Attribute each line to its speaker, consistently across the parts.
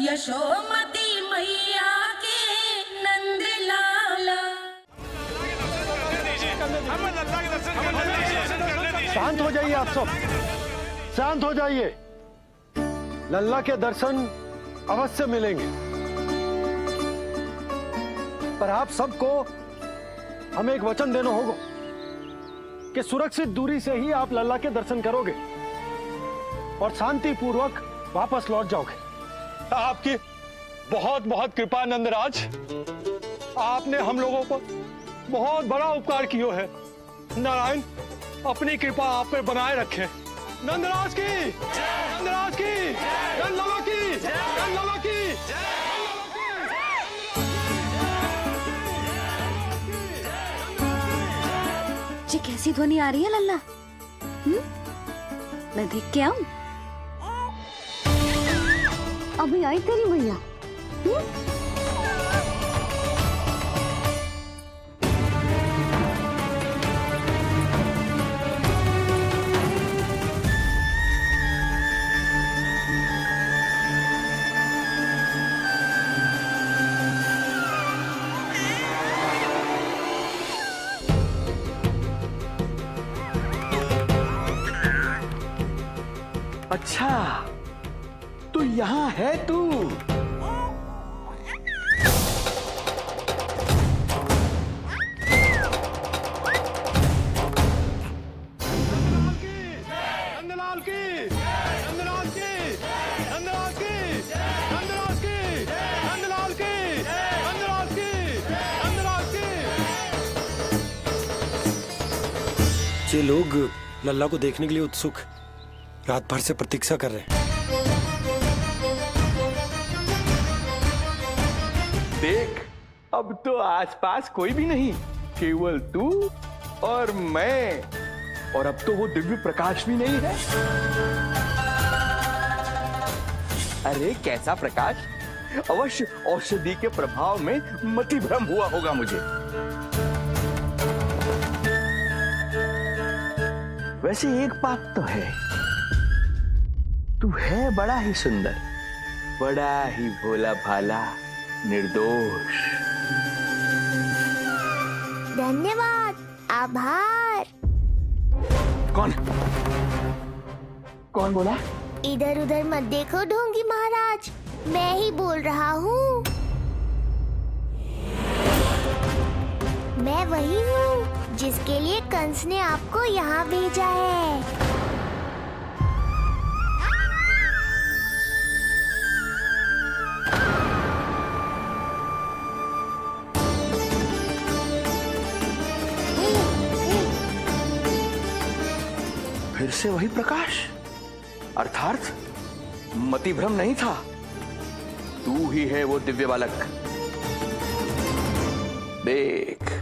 Speaker 1: यशोमती मैया के नंद लाला।
Speaker 2: शांत हो जाइए आप सब, शांत हो जाइए। लल्ला के दर्शन अवश्य मिलेंगे, पर आप सबको हमें एक वचन देना होगा कि सुरक्षित दूरी से ही आप लल्ला के दर्शन करोगे और शांति पूर्वक वापस लौट जाओगे।
Speaker 3: आपकी बहुत बहुत कृपा नंदराज, आपने हम लोगों पर बहुत बड़ा उपकार किया है। नारायण अपनी कृपा आप पर बनाए रखे। नंदराज की, नंदराज की, नंदलाला की, नंदलाला की।
Speaker 4: जी कैसी ध्वनि आ रही है लल्ला? मैं देख के आऊं? अभी आई तेरी मैया।
Speaker 5: अच्छा तो यहाँ है तू।
Speaker 3: नंदलाल की, नंदलाल की, नंदलाल की, नंदलाल की, नंदलाल की, नंदलाल की, नंदलाल की।
Speaker 2: ये लोग लल्ला को देखने के लिए उत्सुक रात भर से प्रतीक्षा कर रहे हैं।
Speaker 5: देख अब तो आसपास कोई भी नहीं, केवल तू और मैं। और अब तो वो दिव्य प्रकाश भी नहीं है। अरे कैसा प्रकाश? अवश्य औषधि के प्रभाव में मति भ्रम हुआ होगा मुझे। वैसे एक बात तो है, तू है बड़ा ही सुंदर, बड़ा ही भोला भाला, निर्दोष।
Speaker 6: धन्यवाद, आभार।
Speaker 5: कौन कौन बोला?
Speaker 6: इधर उधर मत देखो ढोंगी महाराज, मैं ही बोल रहा हूँ। मैं वही हूँ जिसके लिए कंस ने आपको यहाँ भेजा है।
Speaker 5: फिर से वही प्रकाश, अर्थात मतिभ्रम नहीं था। तू ही है वो दिव्य बालक। देख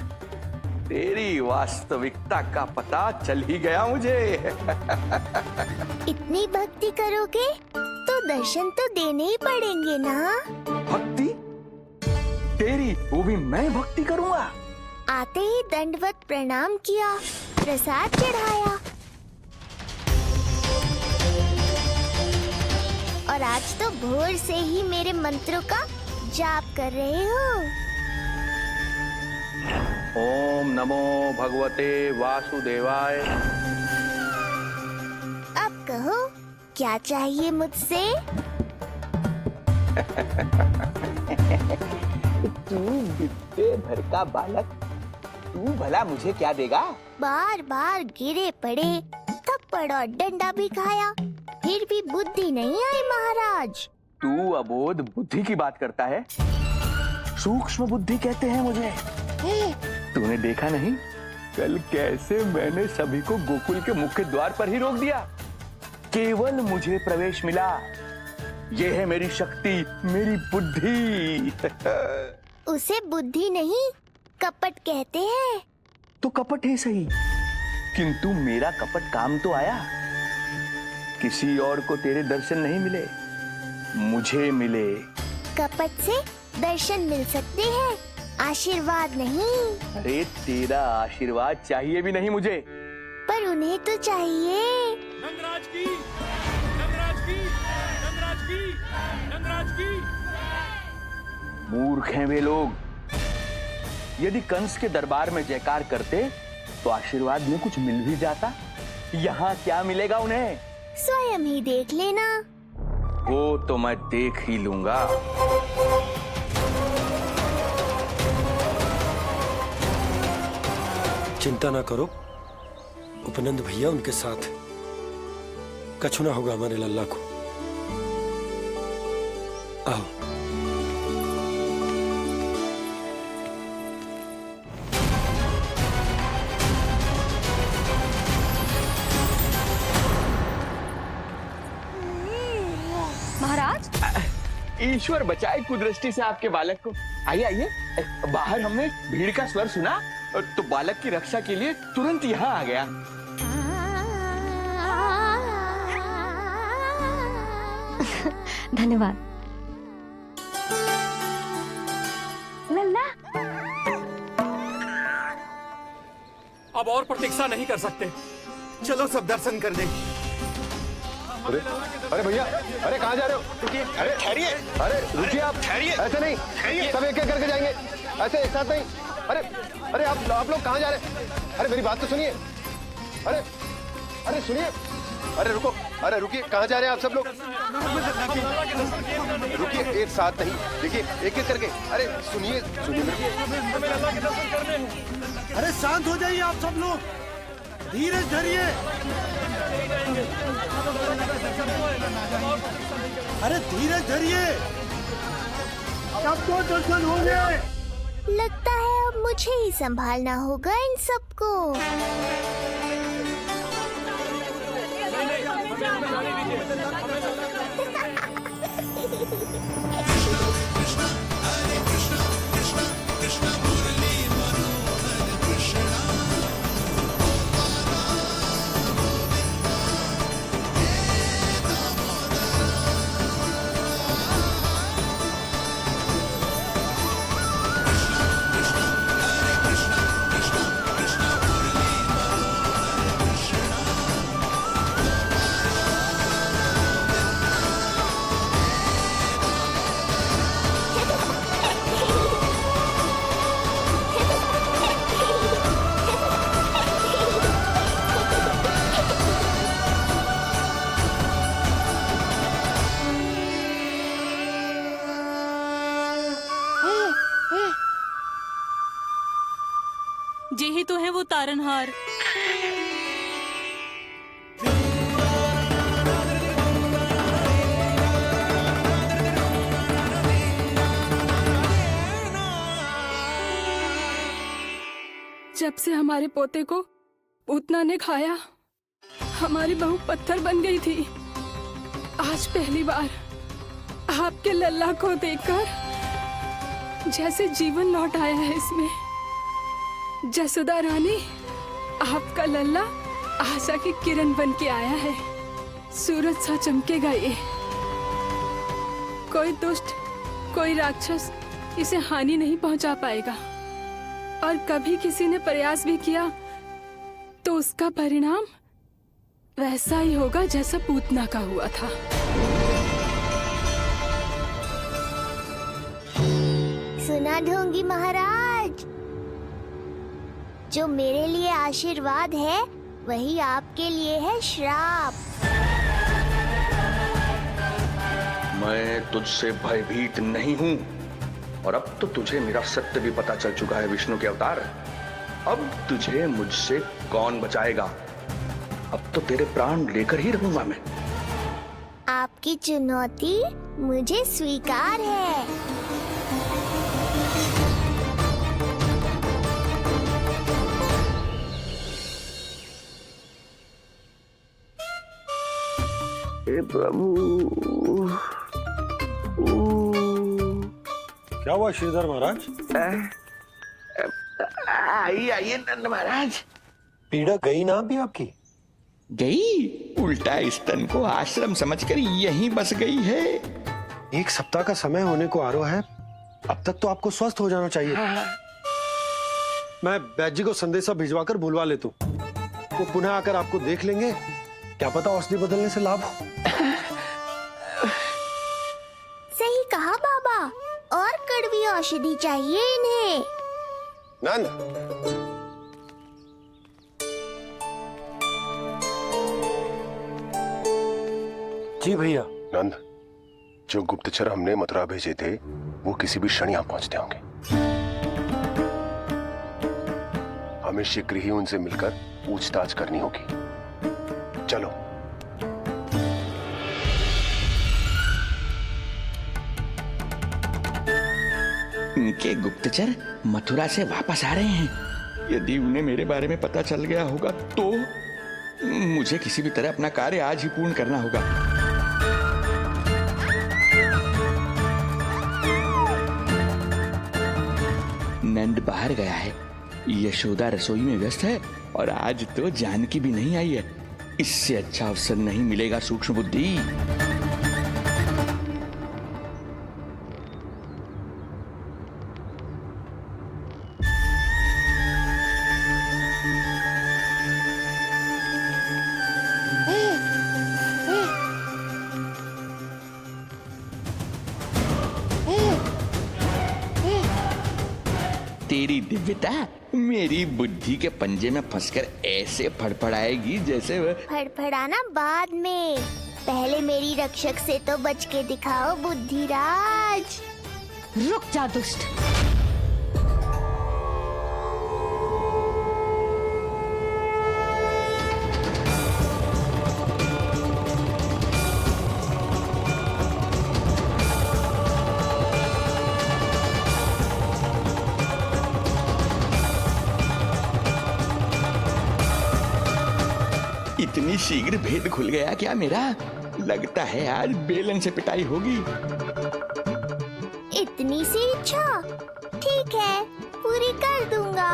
Speaker 5: तेरी वास्तविकता का पता चल ही गया मुझे।
Speaker 6: इतनी भक्ति करोगे तो दर्शन तो देने ही पड़ेंगे ना।
Speaker 5: भक्ति तेरी, वो भी मैं भक्ति करूंगा।
Speaker 6: आते ही दंडवत प्रणाम किया, प्रसाद चढ़ाया, और आज तो भोर से ही मेरे मंत्रों का जाप कर रहे हो।
Speaker 5: ओम नमो भगवते वासुदेवाय।
Speaker 6: अब कहो क्या चाहिए मुझसे?
Speaker 5: तू विद्या भर का बालक, तू भला मुझे क्या देगा?
Speaker 6: बार बार गिरे पड़े, थप्पड़ और डंडा भी खाया, फिर भी बुद्धि नहीं आई महाराज।
Speaker 5: तू अबोध बुद्धि की बात करता है? सूक्ष्म बुद्धि कहते हैं मुझे। तूने देखा नहीं कल कैसे मैंने सभी को गोकुल के मुख्य द्वार पर ही रोक दिया? केवल मुझे प्रवेश मिला। ये है मेरी शक्ति, मेरी बुद्धि।
Speaker 6: उसे बुद्धि नहीं कपट कहते हैं।
Speaker 5: तो कपट ही सही, किंतु मेरा कपट काम तो आया। किसी और को तेरे दर्शन नहीं मिले, मुझे मिले।
Speaker 6: कपट से दर्शन मिल सकते हैं, आशीर्वाद नहीं।
Speaker 5: अरे तेरा आशीर्वाद चाहिए भी नहीं मुझे।
Speaker 6: पर उन्हें तो चाहिए।
Speaker 3: नंदराज की, नंदराज की, नंदराज की, नंदराज
Speaker 5: मूर्ख हैं वे लोग। यदि कंस के दरबार में जयकार करते तो आशीर्वाद में कुछ मिल भी जाता। यहाँ क्या मिलेगा उन्हें?
Speaker 6: स्वयं ही देख लेना।
Speaker 5: वो तो मैं देख ही लूंगा।
Speaker 2: चिंता ना करो, उपनंद भैया उनके साथ, कछु ना होगा हमारे लल्ला को। आओ।
Speaker 4: महाराज,
Speaker 5: ईश्वर बचाए कुदृष्टि से आपके बालक को। आइए आइए, बाहर हमने भीड़ का स्वर सुना तो बालक की रक्षा के लिए तुरंत यहाँ आ गया।
Speaker 4: धन्यवाद। लल्ला,
Speaker 7: अब और प्रतीक्षा नहीं कर सकते, चलो सब दर्शन कर दें।
Speaker 2: अरे अरे भैया, अरे कहाँ जा रहे हो? रुकिए, अरे ठहरिए, अरे रुकिए, आप ठहरिए, ऐसे नहीं, सब एक एक करके जाएंगे, ऐसे एक साथ नहीं। अरे अरे आप लोग कहाँ जा रहे हैं? अरे मेरी बात तो सुनिए, अरे अरे सुनिए, अरे रुको, अरे रुकिए, कहाँ जा रहे हैं आप सब लोग? रुकिए, एक साथ नहीं, देखिए एक एक करके, अरे सुनिए सुनिए
Speaker 8: अरे शांत हो जाइए आप सब लोग, धीरज धरिए। अरे धीरज धरिए, सबको दर्शन होंगे।
Speaker 6: लगता है अब मुझे ही संभालना होगा इन सबको।
Speaker 1: जे ही तो है वो तारनहार।
Speaker 9: जब से हमारे पोते को पूतना ने खाया, हमारी बहू पत्थर बन गई थी। आज पहली बार आपके लल्ला को देखकर जैसे जीवन लौट आया है इसमें। जसोदा रानी, आपका लल्ला आशा की किरण बन के आया है। सूरज सा चमकेगा ये। कोई दुष्ट, कोई राक्षस इसे हानि नहीं पहुंचा पाएगा। और कभी किसी ने प्रयास भी किया तो उसका परिणाम वैसा ही होगा जैसा पूतना का हुआ था।
Speaker 6: सुना ढोंगी महाराज, जो मेरे लिए आशीर्वाद है वही आपके लिए है श्राप।
Speaker 5: मैं तुझसे भयभीत नहीं हूं, और अब तो तुझे मेरा सत्य भी पता चल चुका है विष्णु के अवतार। अब तुझे मुझसे कौन बचाएगा? अब तो तेरे प्राण लेकर ही रहूंगा मैं।
Speaker 6: आपकी चुनौती मुझे स्वीकार है।
Speaker 5: हे प्रभु।
Speaker 2: क्या हुआ श्रीधर महाराज?
Speaker 5: आइए आइए नंद महाराज।
Speaker 2: पीड़ा गई ना अभी आपकी?
Speaker 5: गई? उल्टा स्तन को आश्रम समझकर यहीं बस गई है।
Speaker 2: एक सप्ताह का समय होने को आ रहा है, अब तक तो आपको स्वस्थ हो जाना चाहिए। मैं बैद जी को संदेशा भिजवाकर बुलवा लेता हूँ। वो पुनः आकर आपको देख लेंगे, क्या पता औषधि बदलने से लाभ हो।
Speaker 6: सही औषधि चाहिए इन्हें।
Speaker 10: नंद,
Speaker 2: जी भैया।
Speaker 10: नंद, जो गुप्तचर हमने मथुरा भेजे थे वो किसी भी क्षण यहाँ पहुंचते होंगे। हमें शीघ्र ही उनसे मिलकर पूछताछ करनी होगी। चलो।
Speaker 5: उनके गुप्तचर मथुरा से वापस आ रहे हैं। यदि उन्हें मेरे बारे में पता चल गया होगा तो मुझे किसी भी तरह अपना कार्य आज ही पूर्ण करना होगा। नंद बाहर गया है, यशोदा रसोई में व्यस्त है और आज तो जानकी भी नहीं आई है। इससे अच्छा अवसर नहीं मिलेगा सूक्ष्म बुद्धि। तेरी दिव्यता मेरी बुद्धि के पंजे में फंसकर ऐसे फड़फड़ाएगी जैसे वह।
Speaker 6: फड़फड़ाना बाद में, पहले मेरी रक्षक से तो बच के दिखाओ बुद्धिराज।
Speaker 4: रुक जा दुष्ट।
Speaker 5: इतनी शीघ्र भेद खुल गया क्या मेरा? लगता है आज बेलन से पिटाई होगी।
Speaker 6: इतनी सी इच्छा? ठीक है, पूरी कर दूंगा।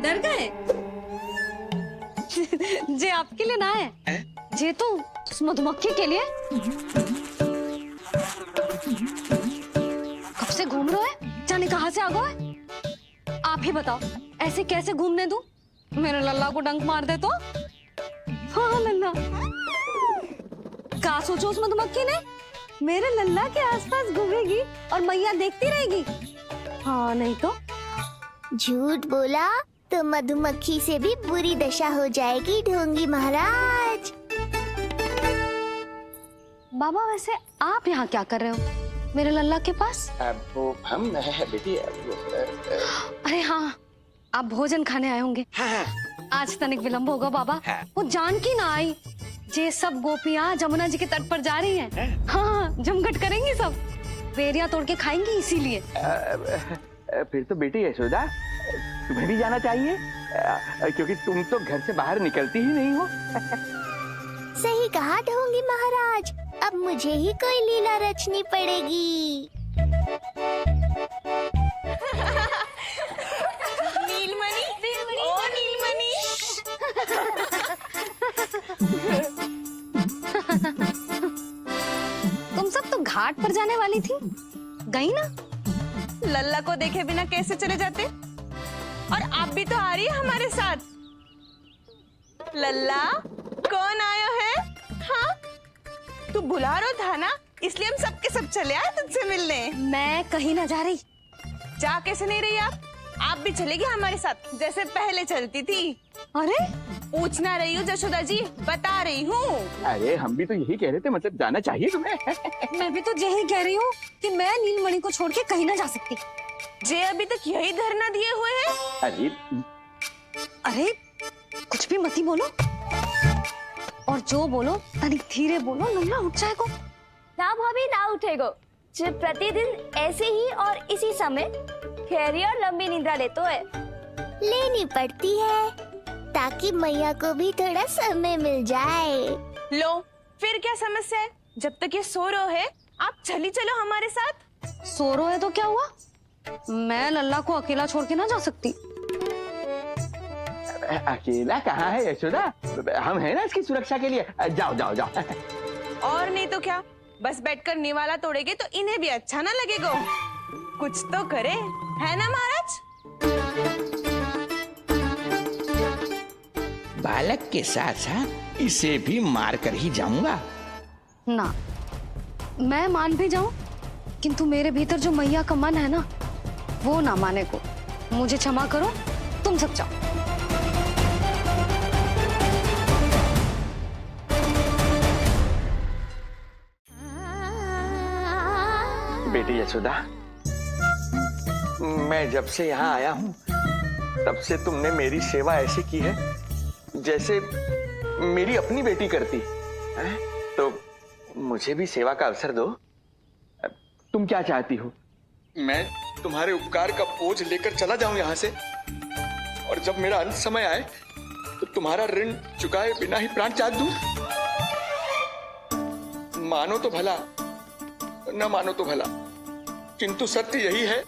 Speaker 4: डर गए? जे आपके लिए ना है, जे तो उस मधुमक्खी के लिए। कब से घूम रहे है? जाने कहाँ से आ गए? आप ही बताओ, ऐसे कैसे घूमने दूं? मेरे लल्ला को डंक मार दे तो? हाँ लल्ला, क्या सोचो उस मधुमक्खी ने? मेरे लल्ला के आसपास घूमेगी और मैया देखती रहेगी। हाँ नहीं तो?
Speaker 6: झूठ बोला तो मधुमक्खी से भी बुरी दशा हो जाएगी ढोंगी महाराज।
Speaker 4: बाबा वैसे आप यहाँ क्या कर रहे हो मेरे लल्ला के पास?
Speaker 5: वो हम बेटी।
Speaker 4: अरे हाँ, आप भोजन खाने आए होंगे।
Speaker 5: हाँ।
Speaker 4: आज तनिक विलंब होगा बाबा।
Speaker 5: हाँ।
Speaker 4: वो जानकी ना आई। जे सब गोपियाँ जमुना जी के तट पर जा रही हैं। हाँ, जमघट करेंगी सब, बेरियां तोड़ के खाएंगी इसीलिए।
Speaker 5: फिर तो बेटी यशोदा तुम्हें भी जाना चाहिए, क्योंकि तुम तो घर से बाहर निकलती ही नहीं हो।
Speaker 6: सही कहा ढोंगी महाराज, अब मुझे ही कोई लीला रचनी पड़ेगी।
Speaker 1: नीलमणि, ओ नीलमणि।
Speaker 4: तुम सब तो घाट पर जाने वाली थी, गई ना?
Speaker 1: लल्ला को देखे बिना कैसे चले जाते? और आप भी तो आ रही है हमारे साथ। लल्ला, कौन आया है? हाँ, तू बुला रहा था ना, इसलिए हम सब के सब चले आए तुझसे मिलने।
Speaker 4: मैं कहीं ना जा रही।
Speaker 1: जा कैसे नहीं रही आप? आप भी चलेगी हमारे साथ जैसे पहले चलती थी?
Speaker 4: अरे
Speaker 1: पूछ ना रही हूँ जशोदा जी, बता रही हूँ।
Speaker 5: अरे हम भी तो यही कह रहे थे, मतलब जाना चाहिए तुम्हें।
Speaker 4: मैं भी तो यही कह रही हूँ कि मैं नीलमणि को छोड़ के कहीं ना जा सकती।
Speaker 1: जे अभी तक यही धरना दिए हुए हैं।
Speaker 5: अरे
Speaker 4: अरे कुछ भी मती बोलो, और जो बोलो तनी धीरे बोलो, लल्ला उठ जाएगो।
Speaker 6: ना भाभी ना उठेगो। जो प्रतिदिन ऐसे ही और इसी समय गहरी और लंबी निद्रा लेते है। लेनी पड़ती है ताकि मैया को भी थोड़ा समय मिल जाए।
Speaker 1: लो फिर क्या समस्या है? जब तक ये सो रहे है आप चली चलो हमारे साथ।
Speaker 4: सो रहे है तो क्या हुआ? मैं लल्ला को अकेला छोड़ के ना जा सकती।
Speaker 5: अकेला कहाँ है यशोदा, हम हैं ना इसकी सुरक्षा के लिए। जाओ जाओ जाओ।
Speaker 1: और नहीं तो क्या, बस बैठकर निवाला तोड़ेगे तो इन्हें भी अच्छा ना लगेगा। कुछ तो करे, है ना महाराज?
Speaker 11: बालक के साथ साथ इसे भी मार कर ही जाऊंगा।
Speaker 4: ना, मैं मान भी जाऊं, किंतु मेरे भीतर जो मैया का मन है ना, वो ना माने को। मुझे क्षमा करो, तुम सब जाओ।
Speaker 5: बेटी यशोदा, मैं जब से यहाँ आया हूँ तब से तुमने मेरी सेवा ऐसी की है जैसे मेरी अपनी बेटी करती है। तो मुझे भी सेवा का अवसर दो। तुम क्या चाहती हो? मैं तुम्हारे उपकार का बोझ लेकर चला जाऊं यहाँ से, और जब मेरा अंत समय आए तो तुम्हारा ऋण चुकाए बिना ही प्राण त्याग दूं? मानो तो भला, न मानो तो भला, किंतु सत्य यही है,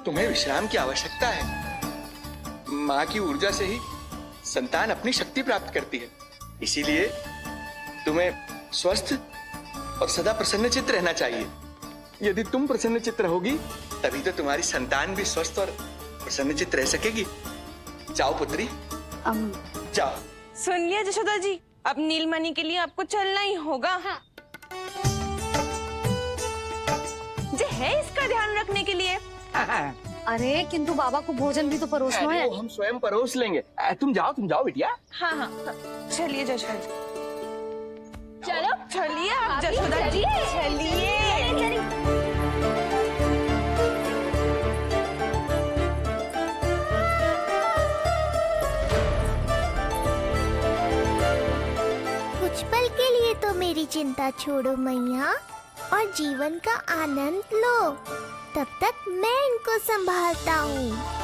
Speaker 5: तुम्हें विश्राम की आवश्यकता है। माँ की ऊर्जा से ही संतान अपनी शक्ति प्राप्त करती है। इसीलिए तुम्हें स्वस्थ और सदा प्रसन्नचित्त रहना चाहिए। यदि तुम प्रसन्नचित्त रहोगी तभी तो तुम्हारी संतान भी स्वस्थ और प्रसन्नचित्त रह सकेगी। जाओ पुत्री, जाओ।
Speaker 1: सुन लिया जशोदा जी, अब नीलमणि के लिए आपको चलना ही होगा। हाँ। जे है इसका ध्यान रखने के लिए।
Speaker 4: अरे किंतु बाबा को भोजन भी तो परोसना है।
Speaker 5: हम स्वयं परोस लेंगे। तुम जाओ बिटिया।
Speaker 1: हाँ हाँ, चलिए जशोदा जी। चलो चलिए आप जशोदा जी, चलिए।
Speaker 6: कुछ पल के लिए तो मेरी चिंता छोड़ो मैया और जीवन का आनंद लो। तब तक मैं इनको संभालता हूँ।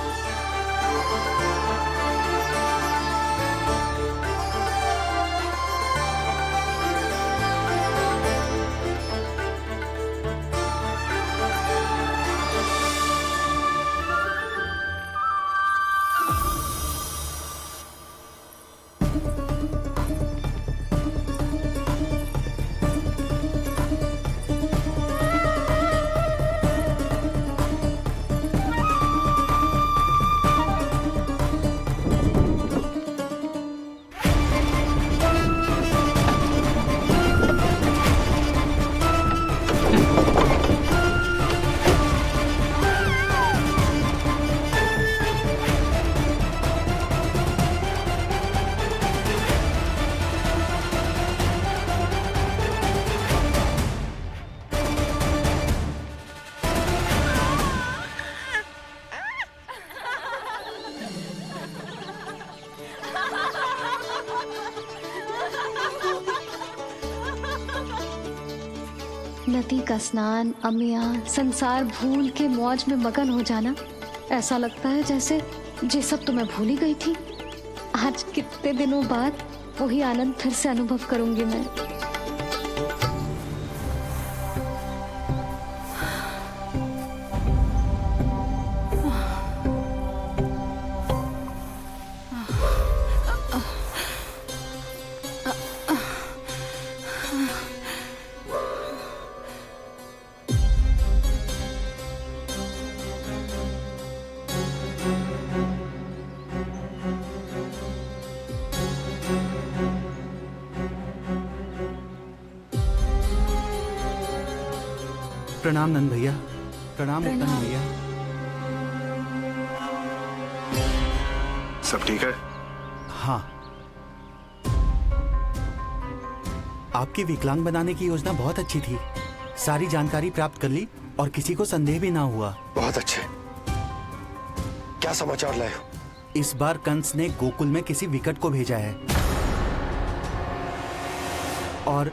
Speaker 4: नदी का स्नान, अमिया, संसार भूल के मौज में मगन हो जाना, ऐसा लगता है जैसे ये सब तो मैं भूल ही गई थी। आज कितने दिनों बाद वही आनंद फिर से अनुभव करूंगी मैं।
Speaker 8: प्रणाम नंद भैया। प्रणाम रतन भैया।
Speaker 10: सब ठीक है?
Speaker 8: हाँ, आपकी विकलांग बनाने की योजना बहुत अच्छी थी। सारी जानकारी प्राप्त कर ली और किसी को संदेह भी ना हुआ।
Speaker 10: बहुत अच्छे। क्या समाचार लाए हो?
Speaker 8: इस बार कंस ने गोकुल में किसी विकट को भेजा है। और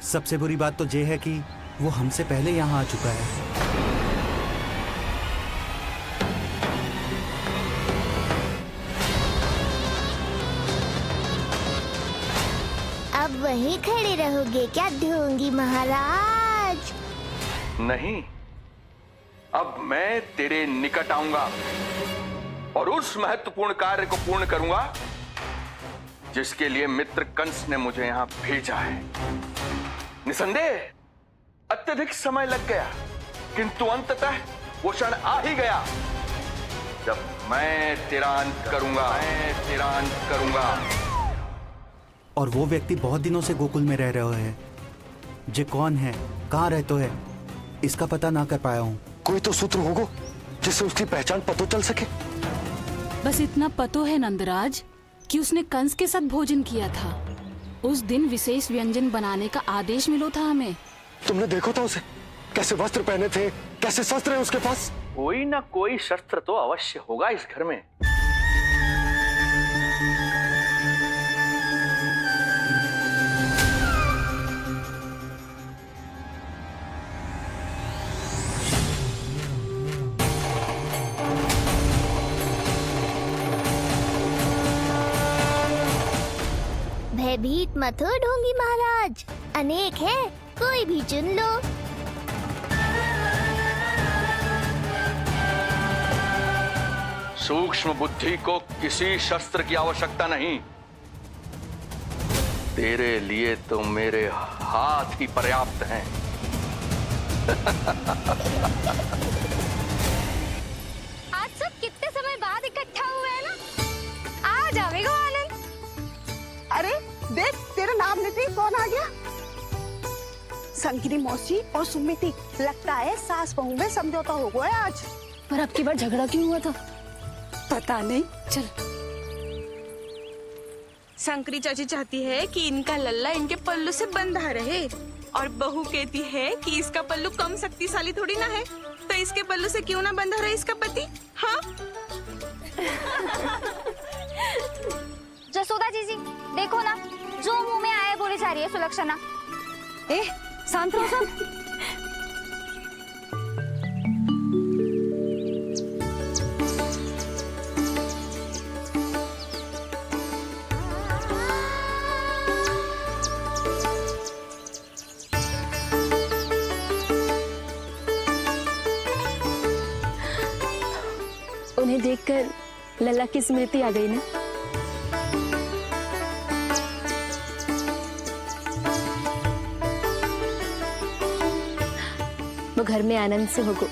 Speaker 8: सबसे बुरी बात तो ये है कि वो हमसे पहले यहाँ आ चुका है।
Speaker 6: अब वहीं खड़े रहोगे क्या ढोंगी महाराज?
Speaker 5: नहीं, अब मैं तेरे निकट आऊंगा और उस महत्वपूर्ण कार्य को पूर्ण करूंगा जिसके लिए मित्र कंस ने मुझे यहां भेजा है। निसंदेह अत्यधिक समय लग गया, किंतु अंततः वो क्षण आ ही गया जब मैं तेरा अंत करूंगा।
Speaker 8: और वो व्यक्ति बहुत दिनों से गोकुल में रह रहे हैं। जे कौन है, कहाँ रहते है, इसका पता ना कर पाया हूँ।
Speaker 10: कोई तो सूत्र होगा जिससे उसकी पहचान पता चल सके।
Speaker 9: बस इतना पतो है नंदराज कि उसने कंस के साथ भोजन किया था। उस दिन विशेष व्यंजन बनाने का आदेश मिलो था हमें।
Speaker 10: तुमने देखो था उसे? कैसे वस्त्र पहने थे, कैसे शस्त्र है उसके पास?
Speaker 5: कोई ना कोई शस्त्र तो अवश्य होगा इस घर में।
Speaker 6: भयभीत मत हो ढोंगी महाराज, अनेक है, कोई भी चुन लो।
Speaker 5: सूक्ष्म बुद्धि को किसी शस्त्र की आवश्यकता नहीं। तेरे लिए तो मेरे हाथ ही पर्याप्त हैं।
Speaker 4: आज सब कितने समय बाद इकट्ठा हुए हैं ना, आ जाएगा आनंद।
Speaker 1: अरे देख, तेरा नाम लेते ही कौन आ गया? संगिनी मौसी और सुमिति, लगता है सास बहू में समझौता हो गया आज।
Speaker 9: पर अब की बार झगड़ा क्यों हुआ था?
Speaker 1: पता नहीं।
Speaker 9: चल,
Speaker 1: शंकरी चाची चाहती है कि इनका लल्ला इनके पल्लू से बंधा रहे, और बहू कहती है कि इसका पल्लू कम शक्तिशाली थोड़ी ना है, तो इसके पल्लू से क्यों ना बंधा रहे इसका पति। हाँ
Speaker 6: जसोदा जीजी, देखो ना, जो मुंह में आए बोली जा रही है सुलक्षणा।
Speaker 4: ए, शांत रहो सब।
Speaker 9: उन्हें देखकर लल्ला की स्मृति आ गई ना। वो घर में आनंद से होगो।